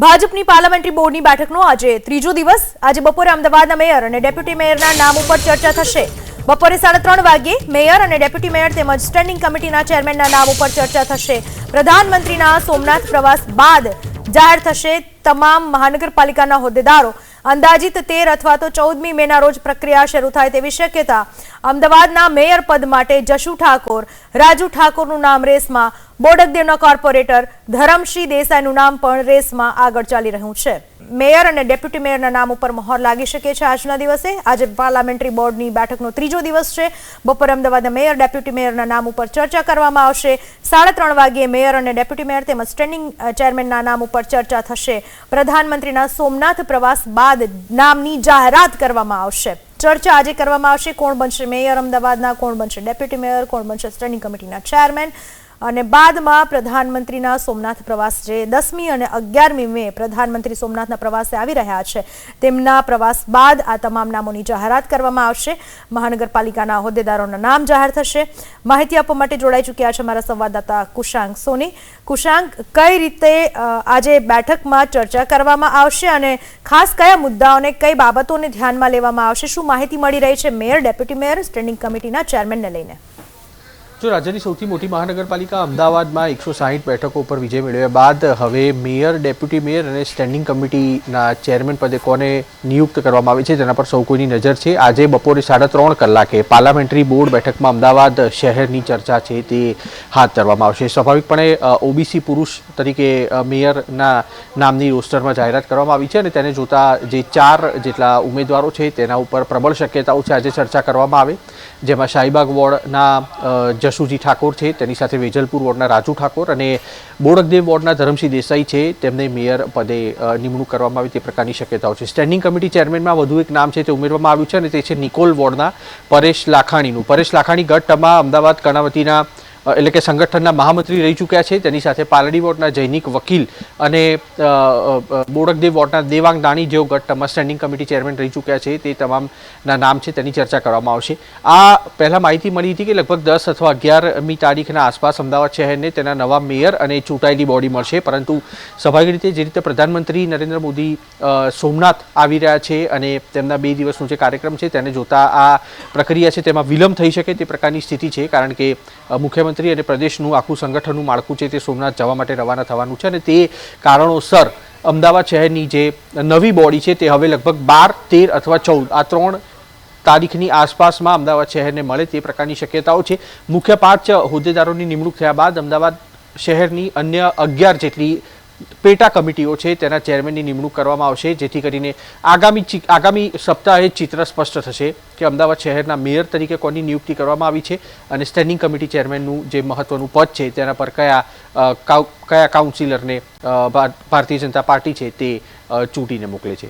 ભાજપની પાર્લામેન્ટરી બોર્ડની બેઠકનો આજે ત્રીજો દિવસ. આજે બપોરે અમદાવાદના મેયર અને ડેપ્યુટી મેયરના નામ ઉપર ચર્ચા થશે. બપોરે 3:30 વાગ્યે મેયર અને ડેપ્યુટી મેયર તેમજ સ્ટેન્ડિંગ કમિટીના ચેરમેનના નામ ઉપર ચર્ચા થશે. પ્રધાનમંત્રીના સોમનાથ પ્રવાસ બાદ જાહેર થશે તમામ મહાનગરપાલિકાના હોદ્દેદારો. અંદાજિત 13 અથવા તો 14મી મેના રોજ પ્રક્રિયા શરૂ થાય તેવી શક્યતા. અમદાવાદના મેયર પદ માટે જશુ ઠાકોર, રાજુ ઠાકોરનું નામ રેસમાં. બોડકદેવના કોર્પોરેટર ધરમશ્રી દેસાઈનું નામ પણ રેસમાં આગળ ચાલી રહ્યું છે. મેયર અને ડેપ્યુટી મેયરના નામ ઉપર મહોર લાગી શકે છે આજના દિવસે. આજે પાર્લામેન્ટરી બોર્ડની બેઠકનો ત્રીજો દિવસ છે. બપોરે અમદાવાદના મેયર ડેપ્યુટી મેયરના નામ ઉપર ચર્ચા કરવામાં આવશે. 3:30 વાગ્યે મેયર અને ડેપ્યુટી મેયર તેમજ સ્ટેન્ડિંગ ચેરમેનના નામ ઉપર ચર્ચા થશે. પ્રધાનમંત્રીના સોમનાથ પ્રવાસ બાદ નામની જાહેરાત કરવામાં આવશે. ચર્ચા આજે કરવામાં આવશે. કોણ બનશે મેયર અમદાવાદના, કોણ બનશે ડેપ્યુટી મેયર, કોણ બનશે સ્ટેન્ડિંગ કમિટીના ચેરમેન. અને બાદમાં પ્રધાનમંત્રીના સોમનાથ પ્રવાસ જે 10મી અને 11મી મે પ્રધાનમંત્રી સોમનાથના પ્રવાસે આવી રહ્યા છે, તેમના પ્રવાસ બાદ આ તમામ નામોની જાહેરાત કરવામાં આવશે. મહાનગરપાલિકાના હોદ્દેદારોના નામ જાહેર થશે. માહિતી આપવા માટે જોડાઈ ચૂક્યા છે મારા સંવાદદાતા કુશાંક સોની. કુશાંક, કઈ રીતે આજે બેઠકમાં ચર્ચા કરવામાં આવશે અને ખાસ કયા મુદ્દાઓને, કઈ બાબતોને ધ્યાનમાં લેવામાં આવશે? શું માહિતી મળી રહી છે મેયર, ડેપ્યુટી મેયર, સ્ટેન્ડિંગ કમિટીના ચેરમેનને લઈને? જો રાજ્યની સૌથી મોટી મહાનગરપાલિકા અમદાવાદમાં 160 બેઠકો પર વિજય મેળવ્યા બાદ હવે મેયર, ડેપ્યુટી મેયર અને સ્ટેન્ડિંગ કમિટીના ચેરમેન પદે કોને નિયુક્ત કરવામાં આવે છે તેના પર સૌ કોઈની નજર છે. આજે બપોરે 3:30 કલાકે પાર્લામેન્ટરી બોર્ડ બેઠકમાં અમદાવાદ શહેરની ચર્ચા છે તે હાથ ધરવામાં આવશે. સ્વાભાવિકપણે ઓબીસી પુરુષ તરીકે મેયરના નામની રોસ્ટરમાં જાહેરાત કરવામાં આવી છે અને તેને જોતા જે 4 જેટલા ઉમેદવારો છે તેના ઉપર પ્રબળ શક્યતાઓ છે આજે ચર્ચા કરવામાં આવે, જેમાં શાહીબાગ વોર્ડના જશુજી ઠાકોર છે, તેની સાથે વેજલપુર વોર્ડના રાજુ ઠાકોર અને બોડકદેવ વોર્ડના ધરમસિંહ દેસાઈ છે, તેમને મેયર પદે નિમણૂક કરવામાં આવે તે પ્રકારની શક્યતાઓ છે. સ્ટેન્ડિંગ કમિટી ચેરમેનમાં વધુ એક નામ છે તે ઉમેરવામાં આવ્યું છે અને તે છે નિકોલ વોર્ડના પરેશ લાખાણીનું. પરેશ લાખાણી ગત ટર્મમાં અમદાવાદ કર્ણાવતીના એટલે કે સંગઠનના મહામંત્રી રહી ચૂક્યા છે. તેની સાથે પાલડી વોર્ડના જૈનિક વકીલ અને બોડકદેવ વોર્ડના દેવાંગ દાણી જેઓ ગત ટર્મમાં સ્ટેન્ડિંગ કમિટી ચેરમેન રહી ચૂક્યા છે તે તમામના નામ છે તેની ચર્ચા કરવામાં આવશે. આ પહેલાં માહિતી મળી હતી કે લગભગ 10 અથવા 11મી તારીખના આસપાસ અમદાવાદ શહેરને તેના નવા મેયર અને ચૂંટાયેલી બોડી મળશે, પરંતુ સ્વાભાવિક રીતે જે રીતે પ્રધાનમંત્રી નરેન્દ્ર મોદી સોમનાથ આવી રહ્યા છે અને તેમના 2 દિવસનો જે કાર્યક્રમ છે તેને જોતા આ પ્રક્રિયા છે તેમાં વિલંબ થઈ શકે તે પ્રકારની સ્થિતિ છે, કારણ કે મુખ્યમંત્રી અને પ્રદેશનું આખું સંગઠનનું માળખું છે તે સોમનાથ જવા માટે રવાના થવાનું છે અને તે કારણોસર અમદાવાદ શહેરની જે નવી બોડી છે તે હવે લગભગ 12, 13 અથવા 14 આ 3 તારીખની આસપાસમાં અમદાવાદ શહેરને મળે તે પ્રકારની શક્યતાઓ છે. મુખ્ય 5 હોદ્દેદારોની નિમણૂક થયા બાદ અમદાવાદ શહેરની અન્ય 11 જેટલી પેટા કમિટીઓ છે તેના ચેરમેનની નિમણૂક કરવામાં આવશે, જેથી કરીને આગામી સપ્તાહે ચિત્ર સ્પષ્ટ થશે કે અમદાવાદ શહેરના મેયર તરીકે કોની નિયુક્તિ કરવામાં આવી છે અને સ્ટેન્ડિંગ કમિટી ચેરમેનનું જે મહત્વનું પદ છે તેના પર કયા કાઉન્સિલરને ભારતીય જનતા પાર્ટી છે તે ચૂંટીને મોકલે છે.